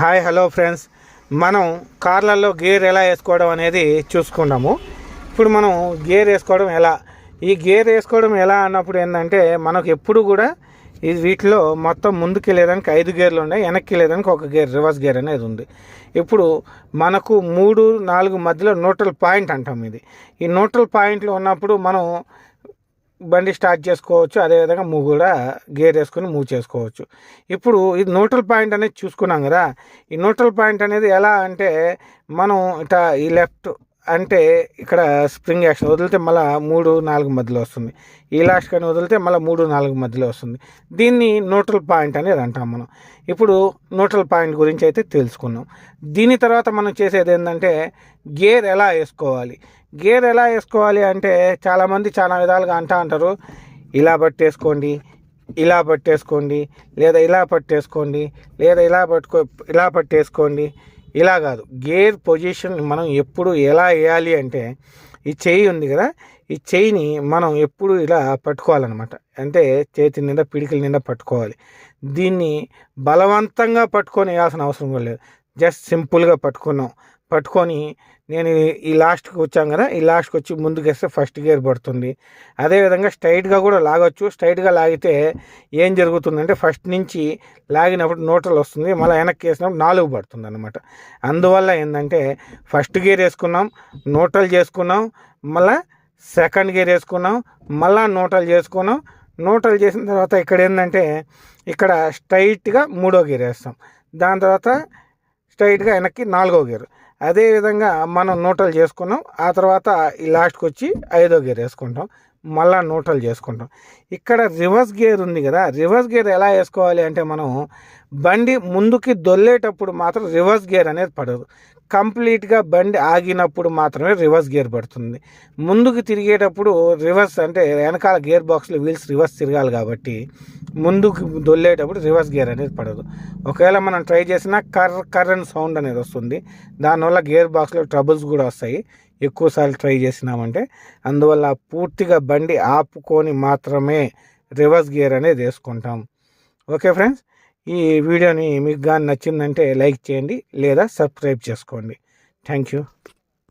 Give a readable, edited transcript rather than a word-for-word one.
Hi hello friends, మనం కార్లలో gear ఎలా వేసుకోవడం అనేది చూసుకున్నాము. ఇప్పుడు మనం గేర్ వేసుకోవడం ఎలా, ఈ గేర్ వేసుకోవడం ఎలా అన్నప్పుడు ఏంటంటే మనకు ఎప్పుడు కూడా వీటిలో మొత్తం ముందుకు వెళ్ళేదానికి 5 గేర్లు ఉన్నాయి, వెనక్కి వెళ్ళేదానికి ఒక గేర్, రివర్స్ గేర్ అనేది ఉంది. ఇప్పుడు మనకు 3-4 మధ్యలో న్యూట్రల్ పాయింట్ అంటాం. ఈ న్యూట్రల్ పాయింట్లో ఉన్నప్పుడు మనం బండి స్టార్ట్ చేసుకోవచ్చు, అదేవిధంగా మూవ్ కూడా గేర్ వేసుకొని మూవ్ చేసుకోవచ్చు. ఇప్పుడు ఇది న్యూట్రల్ పాయింట్ అనేది చూసుకున్నాం కదా. ఈ న్యూట్రల్ పాయింట్ అనేది ఎలా అంటే మనం ఇట్లా ఈ లెఫ్ట్ అంటే ఇక్కడ స్ప్రింగ్ యాక్షన్ వదిలితే మళ్ళీ 3-4 మధ్యలో వస్తుంది, ఈ లాస్ట్ కానీ వదిలితే మళ్ళీ 3-4 మధ్యలో వస్తుంది. దీన్ని న్యూట్రల్ పాయింట్ అనేది అంటాం మనం. ఇప్పుడు న్యూట్రల్ పాయింట్ గురించి అయితే తెలుసుకున్నాం. దీని తర్వాత మనం చేసేది ఏంటంటే గేర్ ఎలా వేసుకోవాలి. గేర్ ఎలా వేసుకోవాలి అంటే చాలామంది చాలా విధాలుగా అంటారు. ఇలా పట్టేసుకోండి, ఇలా పట్టేసుకోండి, లేదా ఇలా పట్టేసుకోండి, లేదా ఇలా పట్టేసుకోండి. ఇలా కాదు, గేర్ పొజిషన్ మనం ఎప్పుడు ఎలా వేయాలి అంటే ఈ చెయ్యి ఉంది కదా, ఈ చెయ్యిని మనం ఎప్పుడు ఇలా పట్టుకోవాలన్నమాట. అంటే చేతి నిండా పిడికిల నిండా పట్టుకోవాలి. దీన్ని బలవంతంగా పట్టుకొని వేయాల్సిన అవసరం కూడా లేదు. జస్ట్ సింపుల్గా పట్టుకొని నేను ఈ లాస్ట్కి వచ్చాం కదా, ఈ లాస్ట్కి వచ్చి ముందుకు వేస్తే ఫస్ట్ గేర్ పడుతుంది. అదేవిధంగా స్ట్రైట్గా కూడా లాగొచ్చు. స్ట్రైట్గా లాగితే ఏం జరుగుతుందంటే ఫస్ట్ నుంచి లాగినప్పుడు న్యూట్రల్ వస్తుంది, మళ్ళీ వెనక్కి వేసినప్పుడు 4 పడుతుంది అనమాట. అందువల్ల ఏంటంటే ఫస్ట్ గేర్ వేసుకున్నాం, న్యూట్రల్ చేసుకున్నాం, మళ్ళీ సెకండ్ గేర్ వేసుకున్నాం, మళ్ళీ న్యూట్రల్ చేసుకున్నాం. న్యూట్రల్ చేసిన తర్వాత ఇక్కడ ఏంటంటే ఇక్కడ స్ట్రైట్గా 3వ గేర్ వేస్తాం, దాని తర్వాత స్ట్రైట్గా వెనక్కి 4వ గేర్. అదేవిధంగా మనం న్యూట్రల్ చేసుకున్నాం, ఆ తర్వాత ఈ లాస్ట్కి వచ్చి 5వ గేర్ వేసుకుంటాం, మళ్ళీ న్యూట్రల్ చేసుకుంటాం. ఇక్కడ రివర్స్ గేర్ ఉంది కదా, రివర్స్ గేర్ ఎలా వేసుకోవాలి అంటే మనం బండి ముందుకి దొల్లేటప్పుడు మాత్రం రివర్స్ గేర్ అనేది పడదు. కంప్లీట్గా బండి ఆగినప్పుడు మాత్రమే రివర్స్ గేర్ పడుతుంది. ముందుకు తిరిగేటప్పుడు రివర్స్ అంటే వెనకాల గేర్ బాక్స్లో వీల్స్ రివర్స్ తిరగాలి కాబట్టి ముందుకు దొల్లేటప్పుడు రివర్స్ గేర్ అనేది పడదు. ఒకవేళ మనం ట్రై చేసినా కర్రన్ సౌండ్ అనేది వస్తుంది. దానివల్ల గేర్ బాక్స్లో ట్రబుల్స్ కూడా వస్తాయి ఎక్కువసార్లు ట్రై చేసినామంటే. అందువల్ల పూర్తిగా బండి ఆపుకొని మాత్రమే రివర్స్ గేర్ అనేది వేసుకుంటాం. ఓకే ఫ్రెండ్స్, ఈ వీడియోని మీకు కానీ నచ్చిందంటే లైక్ చేయండి, లేదా సబ్స్క్రైబ్ చేసుకోండి. Thank you.